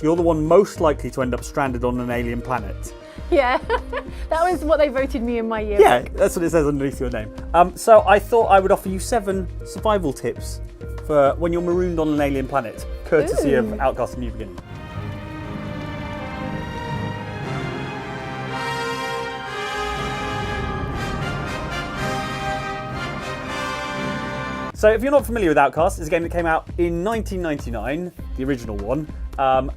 You're the one most likely to end up stranded on an alien planet. Yeah, that was what they voted me in my year. Yeah, that's what it says underneath your name. So I thought I would offer you 7 survival tips for when you're marooned on an alien planet, courtesy of Outcast: A New Beginning. So if you're not familiar with Outcast, it's a game that came out in 1999, the original one, on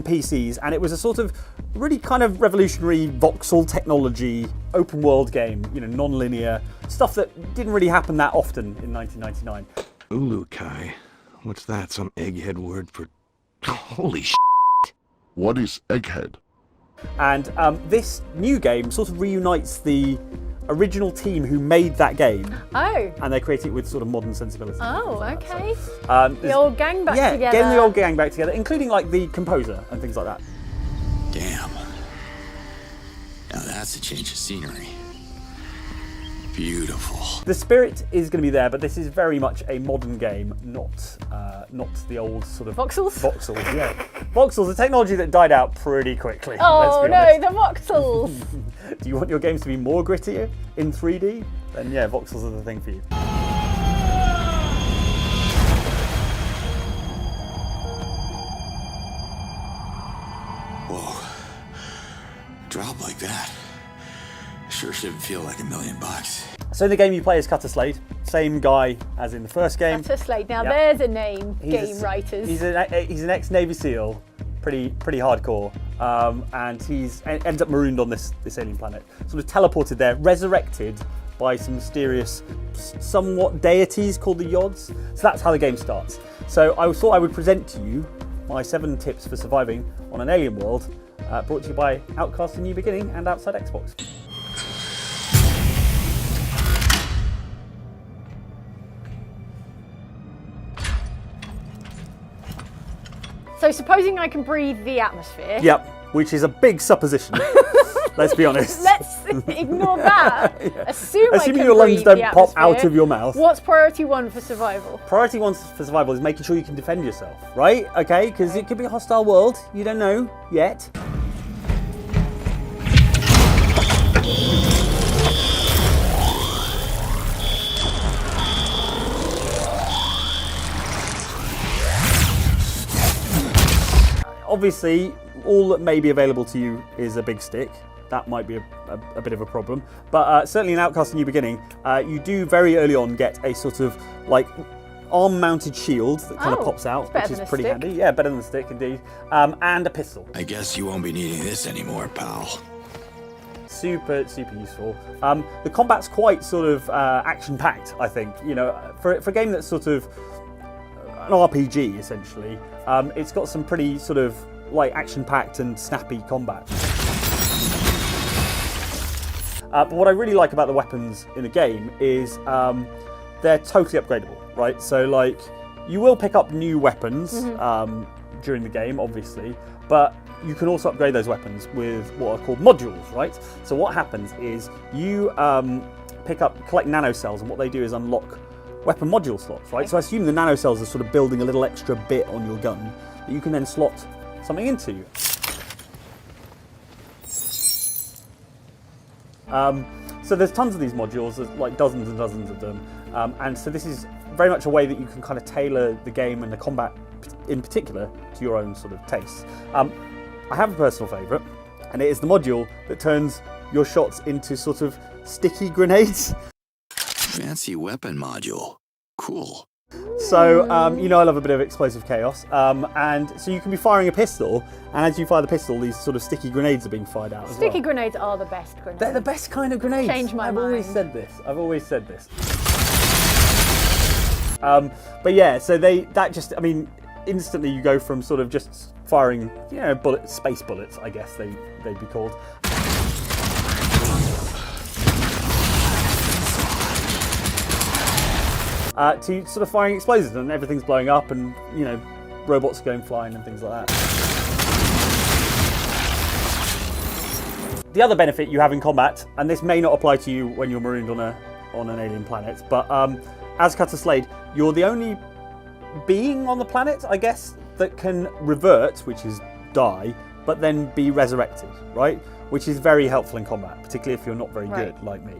PCs, and it was a sort of really kind of revolutionary voxel technology, open world game, non-linear, stuff that didn't really happen that often in 1999. Ulukai? What's that, some egghead word for... Holy sh**. What is Egghead? And this new game sort of reunites the original team who made that game. Oh. And they create it with sort of modern sensibilities. Oh, okay. So, the old gang back together. Yeah, getting the old gang back together, including like the composer and things like that. Damn. Now that's a change of scenery. Beautiful. The spirit is going to be there, but this is very much a modern game, not the old sort of... Voxels? Voxels, yeah. Voxels, a technology that died out pretty quickly. Oh no, honest. the voxels! Do you want your games to be more grittier in 3D? Then yeah, voxels are the thing for you. Whoa. Drop like that. Sure shouldn't feel like $1 million. So in the game you play as Cutter Slade, same guy as in the first game. Cutter Slade. Now Yep. there's a name, game writers. He's an ex-Navy SEAL, pretty hardcore, and he's ends up marooned on this alien planet, sort of teleported there, resurrected by some mysterious, somewhat deities called the Yods. So that's how the game starts. So I thought I would present to you my 7 tips for surviving on an alien world, brought to you by Outcast: A New Beginning and Outside Xbox. So supposing I can breathe the atmosphere. Yep, which is a big supposition. Let's be honest. Let's ignore that. Yeah. Assuming I can your lungs breathe don't the pop out atmosphere. of your mouth. What's priority 1 for survival? Priority 1 for survival is making sure you can defend yourself, right? Okay, because it could be a hostile world. You don't know yet. Obviously, all that may be available to you is a big stick. That might be a bit of a problem. But certainly in Outcast: A New Beginning, you do very early on get a sort of like arm-mounted shield that kind of pops out, which is pretty handy. Yeah, better than the stick indeed. And a pistol. I guess you won't be needing this anymore, pal. Super useful. The combat's quite sort of action-packed, I think. For a game that's sort of an RPG essentially, it's got some pretty sort of like action-packed and snappy combat. But what I really like about the weapons in the game is they're totally upgradable, right? So like you will pick up new weapons during the game, obviously, but you can also upgrade those weapons with what are called modules, right? So what happens is you collect nanocells, and what they do is unlock weapon module slots, right? So I assume the nanocells are sort of building a little extra bit on your gun that you can then slot something into. So there's tons of these modules, there's like dozens and dozens of them, and so this is very much a way that you can kind of tailor the game and the combat in particular to your own sort of tastes. I have a personal favourite, and it is the module that turns your shots into sort of sticky grenades. Fancy weapon module. Cool. So, I love a bit of explosive chaos, and so you can be firing a pistol, and as you fire the pistol, these sort of sticky grenades are being fired out as well. Sticky grenades are the best grenades. They're the best kind of grenades. Change my mind. I've always said this. But yeah, so instantly you go from sort of just firing, space bullets, I guess they'd be called. To sort of firing explosives, and everything's blowing up, and robots are going flying and things like that. The other benefit you have in combat, and this may not apply to you when you're marooned on an alien planet, but as Cutter Slade, you're the only being on the planet, I guess, that can revert, which is die, but then be resurrected, right? Which is very helpful in combat, particularly if you're not very good, like me.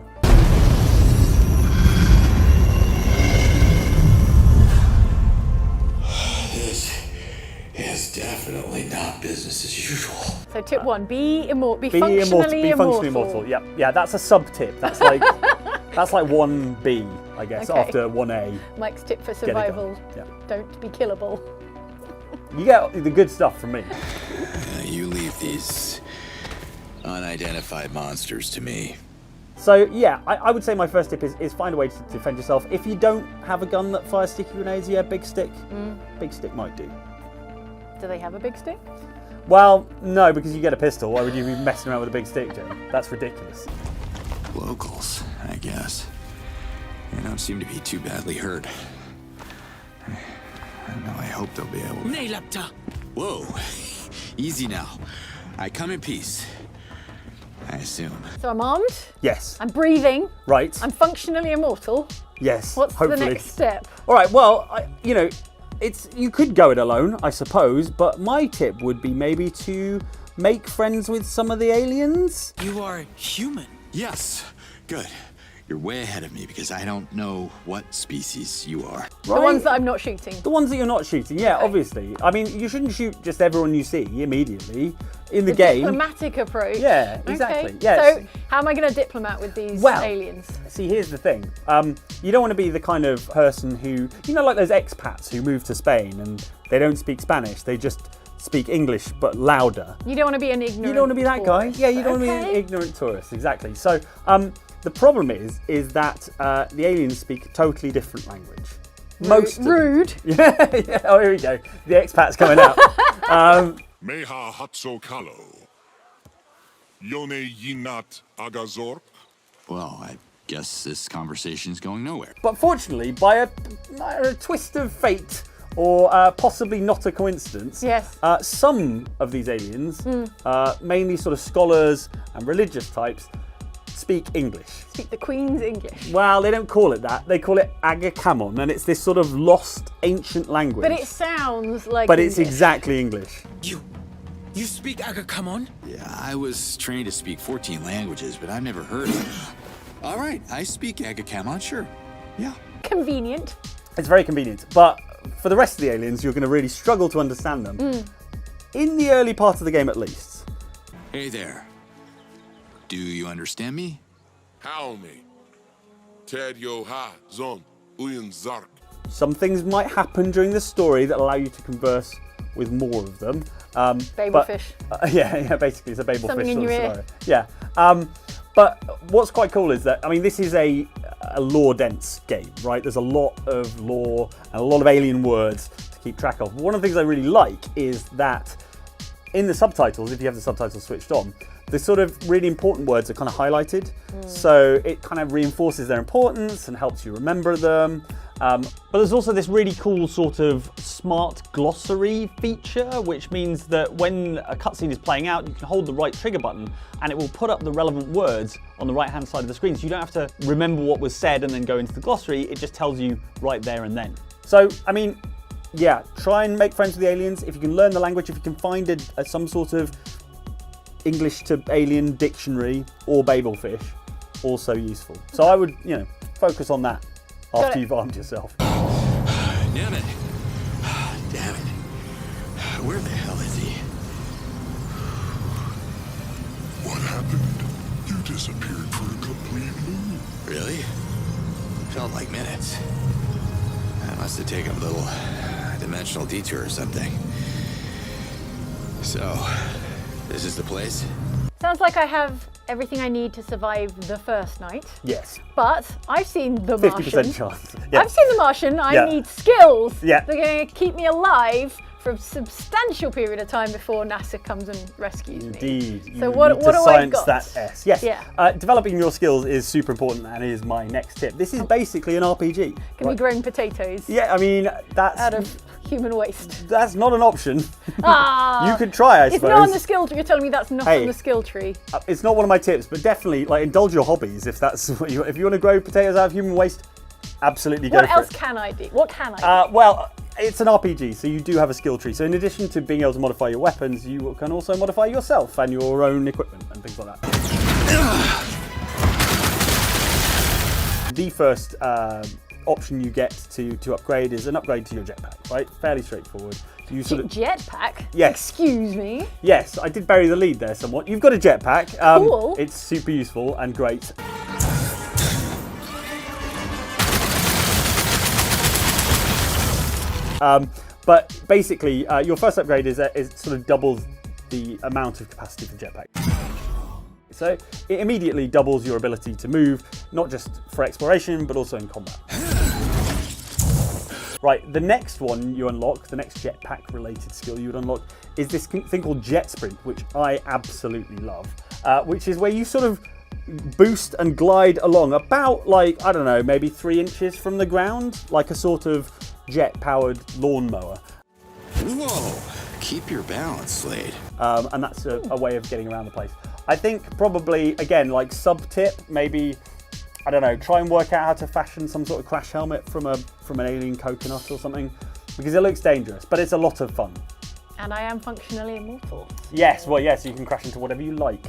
This is definitely not business as usual. So tip 1, be functionally Be functionally immortal. immortal. Yeah, that's a sub-tip. That's like that's like 1B, I guess, Okay. after 1A. Mike's tip for it survival, done. Yeah. don't be killable. You get the good stuff from me. You leave these unidentified monsters to me. So yeah, I would say my first tip is find a way to defend yourself. If you don't have a gun that fires sticky grenades, yeah, big stick. Big stick might do. Do they have a big stick? Well, no, because you get a pistol. Why would you be messing around with a big stick, Jen? That's ridiculous. Locals, I guess. They don't seem to be too badly hurt. I don't know, I hope they'll be able to... Whoa! Easy now. I come in peace. I assume. So I'm armed, Yes. I'm breathing, Right. I'm functionally immortal. Yes. What's hopefully. the next step? All right. Well, you could go it alone, I suppose. But my tip would be maybe to make friends with some of the aliens. You are human. Yes. Good. You're way ahead of me because I don't know what species you are. The ones that I'm not shooting. The ones that you're not shooting, yeah, Okay. obviously. I mean, you shouldn't shoot just everyone you see immediately in the game. Diplomatic approach. Yeah, exactly. Okay. Yes. So how am I going to diplomat with these Well, aliens? See, here's the thing. You don't want to be the kind of person who, like those expats who move to Spain and they don't speak Spanish. They just speak English, but louder. You don't want to be an ignorant. You don't want to be that guy. tourist. Yeah, you don't want to be an Okay. ignorant tourist. Exactly. So the problem is that the aliens speak a totally different language. Most of them. Rude. Yeah. Oh, here we go. The expat's coming out. Meha Hatso Kalo. Yone Yinat Agazork. Well, I guess this conversation's going nowhere. But fortunately, by a twist of fate, or possibly not a coincidence, Yes. some of these aliens, mainly sort of scholars and religious types, speak English. Speak the Queen's English. Well, they don't call it that. They call it Agakamon, and it's this sort of lost ancient language. But it sounds like But it's English. exactly English. You speak Agakamon? Yeah, I was trained to speak 14 languages, but I've never heard of it. All right, I speak Agakamon, sure. Yeah. Convenient. It's very convenient. But for the rest of the aliens, you're going to really struggle to understand them. In the early part of the game, at least. Hey there. Do you understand me? Haume. Ted Yo Ha Zon Uyan Zark. Some things might happen during the story that allow you to converse with more of them. Babel fish. Yeah, basically it's a Babel Something fish in sort your of ear. scenario. Yeah. But what's quite cool is that, I mean, this is a lore-dense game, right? There's a lot of lore and a lot of alien words to keep track of. One of the things I really like is that in the subtitles, if you have the subtitles switched on, the sort of really important words are kind of highlighted. So it kind of reinforces their importance and helps you remember them. But there's also this really cool sort of smart glossary feature, which means that when a cutscene is playing out, you can hold the right trigger button and it will put up the relevant words on the right-hand side of the screen. So you don't have to remember what was said and then go into the glossary. It just tells you right there and then. So, I mean, yeah, try and make friends with the aliens. If you can learn the language, if you can find some sort of English to alien dictionary or Babelfish, also useful. So I would, focus on that after you've armed yourself. Damn it. Damn it. Where the hell is he? What happened? You disappeared for a complete loop. Really? Felt like minutes. I must have taken a little dimensional detour or something. So, this is the place? Sounds like I have everything I need to survive the first night. Yes, But I've seen The Martian. 50% chance. Yeah. I've seen The Martian. I Yeah. need skills. Yeah. They're going to keep me alive for a substantial period of time before NASA comes and rescues me. Indeed. So You what need do to I science got? that S. Yes. Yeah. Developing your skills is super important and is my next tip. This is basically an RPG. Can be growing potatoes Yeah, I mean, out of human waste. that's not an option. Ah, You could try, I it's suppose. not on the skill tree. You're telling me that's not Hey. on the skill tree. It's not one of my tips, but definitely indulge your hobbies if that's what if you want to grow potatoes out of human waste. Absolutely go What for else it. can I do? What can I do? Well, it's an RPG, so you do have a skill tree. So in addition to being able to modify your weapons, you can also modify yourself and your own equipment and things like that. The first option you get to upgrade is an upgrade to your jetpack, right? Fairly straightforward. So you sort of Jetpack? Yes. Excuse me? Yes, I did bury the lead there somewhat. You've got a jetpack. Cool. It's super useful and great. But basically, your first upgrade is sort of doubles the amount of capacity for jetpack. So it immediately doubles your ability to move, not just for exploration, but also in combat. Right, the next one you unlock, the next jetpack related skill you would unlock, is this thing called Jet Sprint, which I absolutely love, which is where you sort of boost and glide along about, like, I don't know, maybe 3 inches from the ground, like a sort of jet-powered lawnmower. Whoa! Keep your balance, Slade. And that's a way of getting around the place. I think probably, again, like sub-tip, maybe, I don't know, try and work out how to fashion some sort of crash helmet from an alien coconut or something, because it looks dangerous, but it's a lot of fun. And I am functionally immortal. Yes, well, yes, you can crash into whatever you like.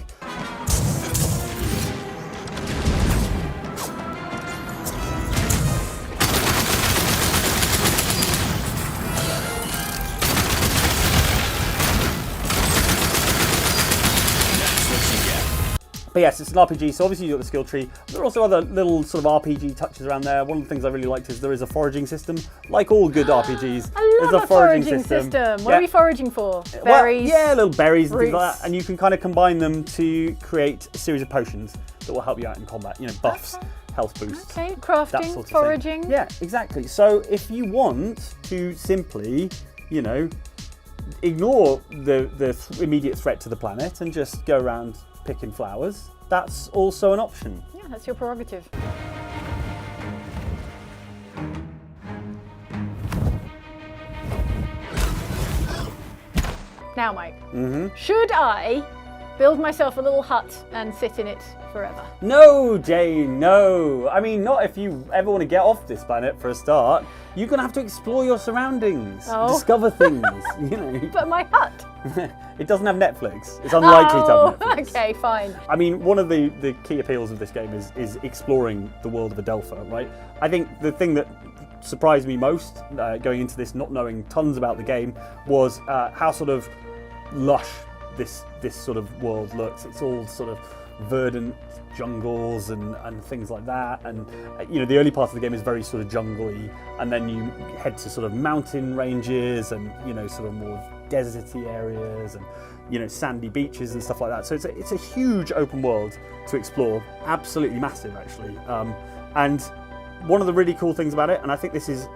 But yes, it's an RPG, so obviously you've got the skill tree. There are also other little sort of RPG touches around there. One of the things I really liked is there is a foraging system. Like all good RPGs, I love there's a foraging system. What are we foraging for? Berries? Well, yeah, little berries and things like roots. that. And you can kind of combine them to create a series of potions that will help you out in combat. You know, buffs, health boosts. Okay, That crafting, sort of foraging. thing. Yeah, exactly. So if you want to simply, you know, ignore the immediate threat to the planet and just go around picking flowers, that's also an option. Yeah, that's your prerogative. Now, Mike, should I build myself a little hut and sit in it forever? No, Jane, no. I mean, not if you ever want to get off this planet for a start. You're going to have to explore your surroundings, discover things, you know. But my hut? It doesn't have Netflix. It's unlikely to have Netflix. Okay, fine. I mean, one of the key appeals of this game is exploring the world of Adelpha, right? I think the thing that surprised me most going into this, not knowing tons about the game, was how sort of lush this sort of world looks. It's all sort of verdant jungles and things like that, and you know, the early part of the game is very sort of jungly, and then you head to sort of mountain ranges and, you know, sort of more deserty areas and, you know, sandy beaches and stuff like that. So it's a huge open world to explore, absolutely massive actually. And one of the really cool things about it, and I think this is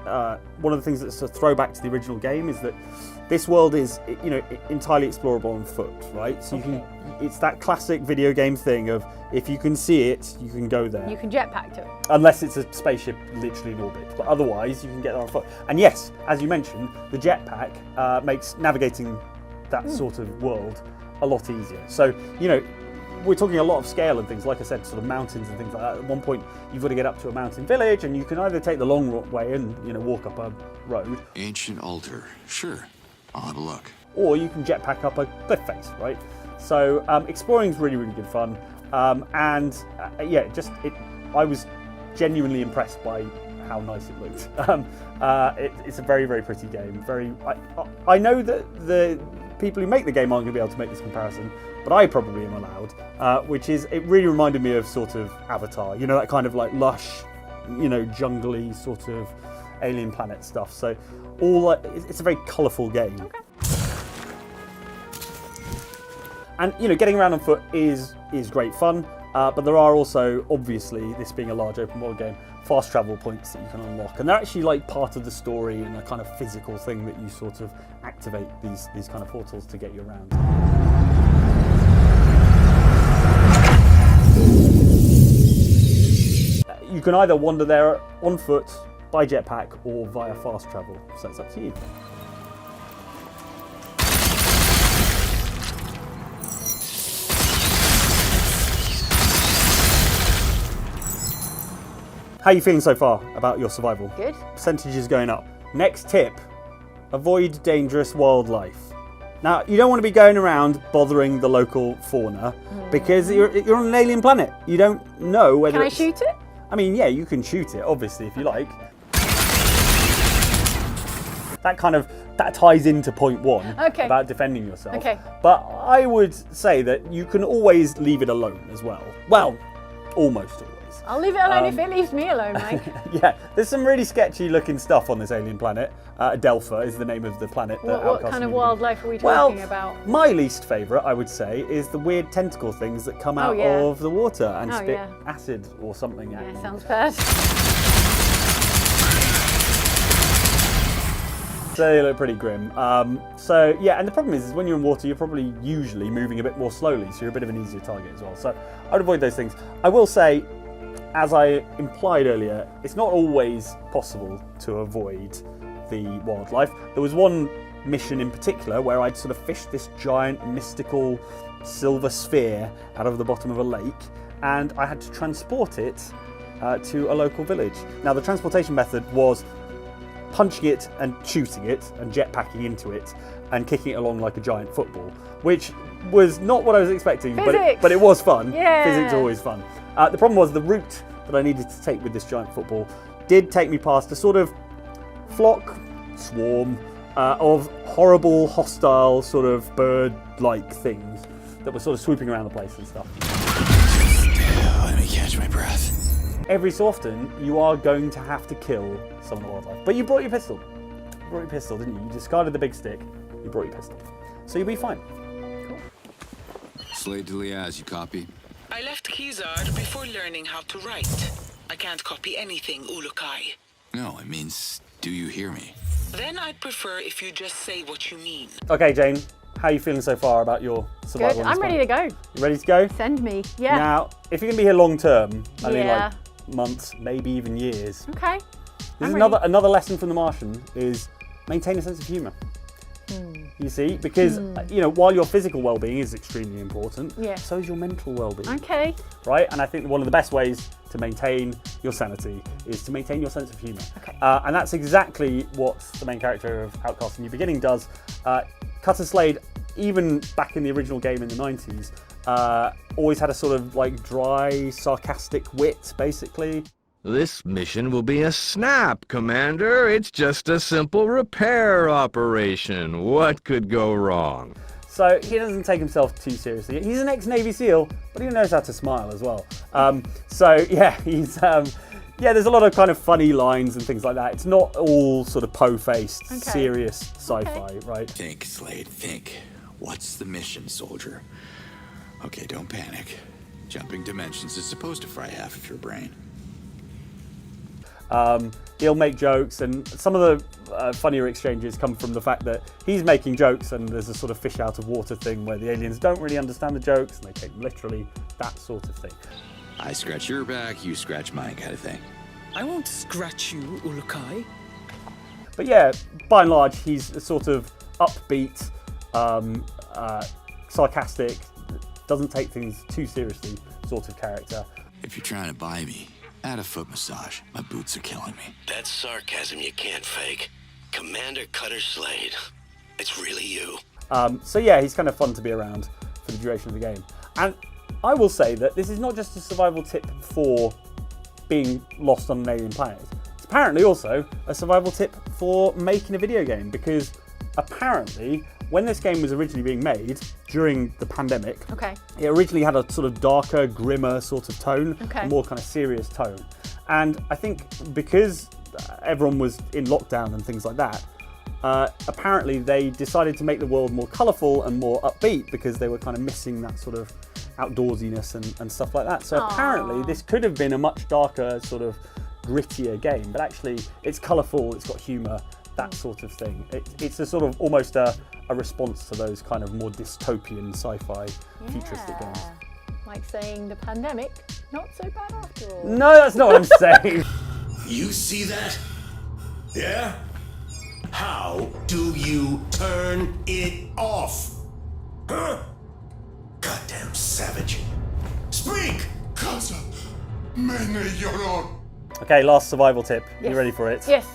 one of the things that's a throwback to the original game, is that this world is, you know, entirely explorable on foot, right? So you can, it's that classic video game thing of, if you can see it, you can go there. You can jetpack to it. Unless it's a spaceship literally in orbit, but otherwise you can get there on foot. And yes, as you mentioned, the jetpack makes navigating that sort of world a lot easier. So, you know, we're talking a lot of scale and things, like I said, sort of mountains and things like that. At one point, you've got to get up to a mountain village, and you can either take the long way and, you know, walk up a road, Ancient altar. Sure. I'll have a look. or you can jetpack up a cliff face, right? So exploring is really, really good fun. Yeah, I was genuinely impressed by how nice it looked. It's a very, very pretty game. I know that the people who make the game aren't going to be able to make this comparison, but I probably am allowed, which is, it really reminded me of sort of Avatar, you know, that kind of like lush, you know, jungly sort of alien planet stuff. So it's a very colourful game. Okay. And, you know, getting around on foot is great fun, but there are also, obviously, this being a large open world game, fast travel points that you can unlock, and they're actually like part of the story and a kind of physical thing that you sort of activate these kind of portals to get you around. You can either wander there on foot, by jetpack, or via fast travel, so it's up to you. How are you feeling so far about your survival? Good. Percentages going up. Next tip, avoid dangerous wildlife. Now, you don't want to be going around bothering the local fauna because you're on an alien planet. You don't know whether Can I shoot it? I mean, yeah, you can shoot it, obviously, if you like. That ties into point 1 Okay. about defending yourself. Okay. But I would say that you can always leave it alone as well. Well, almost always. I'll leave it alone if it leaves me alone, Mike. Yeah, there's some really sketchy looking stuff on this alien planet. Adelpha is the name of the planet. That What outcasts kind of you. wildlife are we talking about? My least favourite, I would say, is the weird tentacle things that come out yeah. of the water and Oh, spit yeah. acid or something at Yeah, you. sounds bad. So they look pretty grim. So yeah, and the problem is when you're in water, you're probably usually moving a bit more slowly, so you're a bit of an easier target as well. So I would avoid those things. I will say, as I implied earlier, it's not always possible to avoid the wildlife. There was one mission in particular where I'd sort of fished this giant mystical silver sphere out of the bottom of a lake, and I had to transport it to a local village. Now the transportation method was punching it and shooting it and jetpacking into it and kicking it along like a giant football, which was not what I was expecting, but it was fun. Yeah. Physics are always fun. The problem was the route that I needed to take with this giant football did take me past a sort of swarm of horrible, hostile, sort of bird-like things that were sort of swooping around the place and stuff. Let me catch my breath. Every so often, you are going to have to kill some of the wildlife. But you brought your pistol. You brought your pistol, didn't you? You discarded the big stick. You brought your pistol. So you'll be fine. Slade de Liaz, you copy? I left Kizard before learning how to write. I can't copy anything, Ulukai. No, it means, do you hear me? Then I'd prefer if you just say what you mean. Okay, Jane. How are you feeling so far about your survival? Good. on this I'm ready to planet? go. You ready to go? Send me. Yeah. Now, if you're going to be here long term, I mean Yeah. like months, maybe even years. Okay. This is I'm ready. another lesson from The Martian is maintain a sense of humour. You see, because while your physical well-being is extremely important, Yeah. so is your mental well-being. Okay. Right? And I think one of the best ways to maintain your sanity is to maintain your sense of humour. Okay. And that's exactly what the main character of Outcast: A New Beginning does. Cutter Slade, even back in the original game in the 90s, always had a sort of like dry, sarcastic wit, basically. This mission will be a snap, Commander. It's just a simple repair operation. What could go wrong? So he doesn't take himself too seriously. He's an ex-Navy SEAL, but he knows how to smile as well. So yeah, he's there's a lot of kind of funny lines and things like that. It's not all sort of po-faced, serious sci-fi, right? Think, Slade, think. What's the mission, soldier? Okay, don't panic. Jumping dimensions is supposed to fry half of your brain. He'll make jokes, and some of the funnier exchanges come from the fact that he's making jokes and there's a sort of fish out of water thing where the aliens don't really understand the jokes and they take them literally, that sort of thing. I scratch your back, you scratch mine kind of thing. I won't scratch you, Ulukai. But yeah, by and large, he's a sort of upbeat, sarcastic, doesn't take things too seriously sort of character. If you're trying to buy me, add a foot massage. My boots are killing me. That's sarcasm you can't fake. Commander Cutter Slade. It's really you. So yeah, he's kind of fun to be around for the duration of the game. And I will say that this is not just a survival tip for being lost on an alien planet. It's apparently also a survival tip for making a video game, because apparently when this game was originally being made during the pandemic, it originally had a sort of darker, grimmer sort of tone, a more kind of serious tone. And I think because everyone was in lockdown and things like that, apparently they decided to make the world more colourful and more upbeat because they were kind of missing that sort of outdoorsiness and stuff like that. So apparently this could have been a much darker, sort of grittier game, but actually it's colourful, it's got humour, that sort of thing. It's a sort of almost a response to those kind of more dystopian sci-fi futuristic games. Like saying the pandemic, not so bad after all. No, that's not what I'm saying. You see that? Yeah? How do you turn it off? Huh? Goddamn savage. Speak! Casa, Mene Yoron. Okay, last survival tip. Yes. You ready for it? Yes.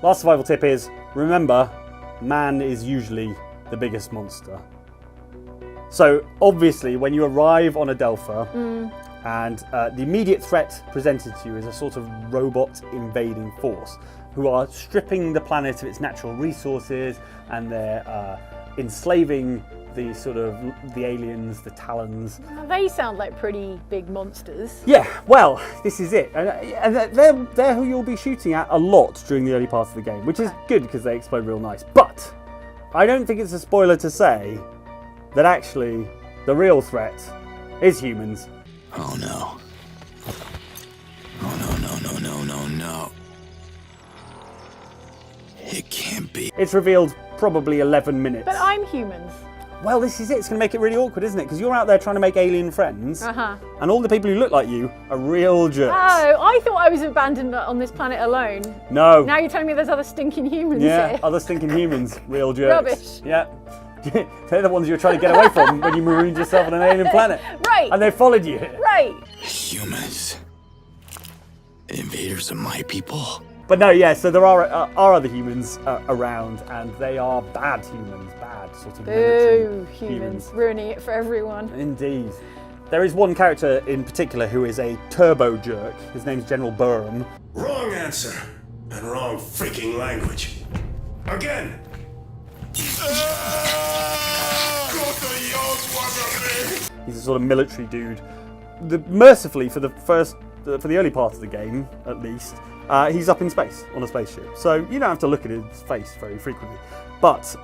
Last survival tip is, remember, man is usually the biggest monster. So obviously when you arrive on Adelpha and the immediate threat presented to you is a sort of robot invading force who are stripping the planet of its natural resources, and they're enslaving the aliens, the Talons. They sound like pretty big monsters. Yeah, well, this is it. And they're who you'll be shooting at a lot during the early parts of the game, which is good because they explode real nice. But I don't think it's a spoiler to say that actually the real threat is humans. Oh no. Oh no. It can't be. It's revealed probably 11 minutes. But I'm humans. Well, this is it. It's going to make it really awkward, isn't it? Because you're out there trying to make alien friends, and all the people who look like you are real jerks. Oh, I thought I was abandoned on this planet alone. No. Now you're telling me there's other stinking humans Yeah, here. other stinking humans, real jerks. Rubbish. Yeah. They're the ones you're trying to get away from when you marooned yourself on an alien planet. Right. And they followed you. Right. Humans. Invaders of my people. But no, yeah, so there are other humans around, and they are bad humans. Bad, sort of military Boo, humans. Ruining it for everyone. Indeed. There is one character in particular who is a turbo jerk. His name's General Burham. Wrong answer. And wrong freaking language. Again. He's a sort of military dude. Mercifully, for the early part of the game, at least, he's up in space on a spaceship. So you don't have to look at his face very frequently. But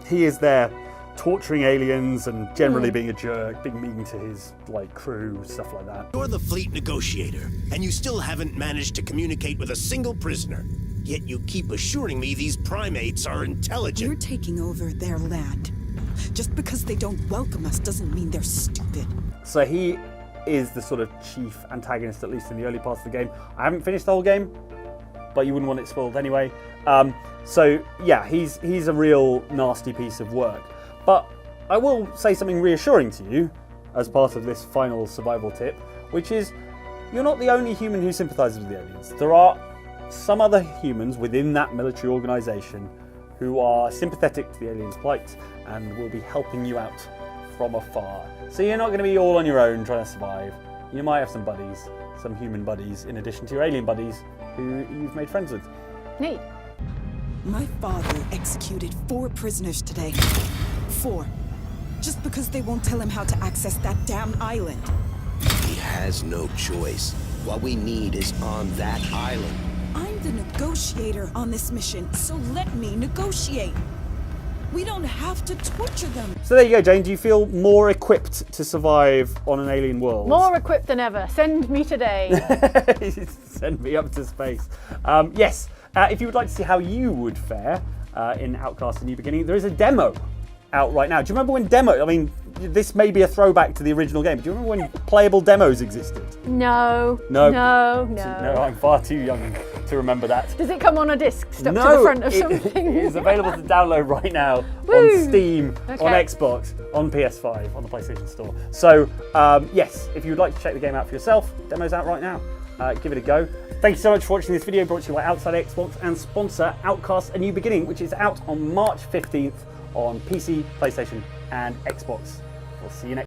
he is there torturing aliens and generally being a jerk, being mean to his crew, stuff like that. You're the fleet negotiator, and you still haven't managed to communicate with a single prisoner. Yet you keep assuring me these primates are intelligent. You're taking over their land. Just because they don't welcome us doesn't mean they're stupid. So he is the sort of chief antagonist, at least in the early parts of the game. I haven't finished the whole game, but you wouldn't want it spoiled anyway. So yeah, he's a real nasty piece of work. But I will say something reassuring to you as part of this final survival tip, which is you're not the only human who sympathises with the aliens. There are some other humans within that military organisation who are sympathetic to the aliens' plight and will be helping you out from afar. So you're not going to be all on your own trying to survive. You might have some buddies, some human buddies, in addition to your alien buddies who you've made friends with. Neat. My father executed 4 prisoners today. 4. Just because they won't tell him how to access that damn island. He has no choice. What we need is on that island. I'm the negotiator on this mission, so let me negotiate. We don't have to torture them. So there you go, Jane. Do you feel more equipped to survive on an alien world? More equipped than ever. Send me today. Send me up to space. Yes, if you would like to see how you would fare in Outcast: A New Beginning, there is a demo out right now. Do you remember when this may be a throwback to the original game, but do you remember when playable demos existed? No. No. No, No, I'm far too young to remember that. Does it come on a disc stuck to the front of something? It is available to download right now Woo! on Steam, Okay. on Xbox, on PS5, on the PlayStation Store. So, yes, if you'd like to check the game out for yourself, demo's out right now. Give it a go. Thank you so much for watching this video, brought to you by Outside Xbox and sponsor Outcast: A New Beginning, which is out on March 15th on PC, PlayStation, and Xbox. We'll see you next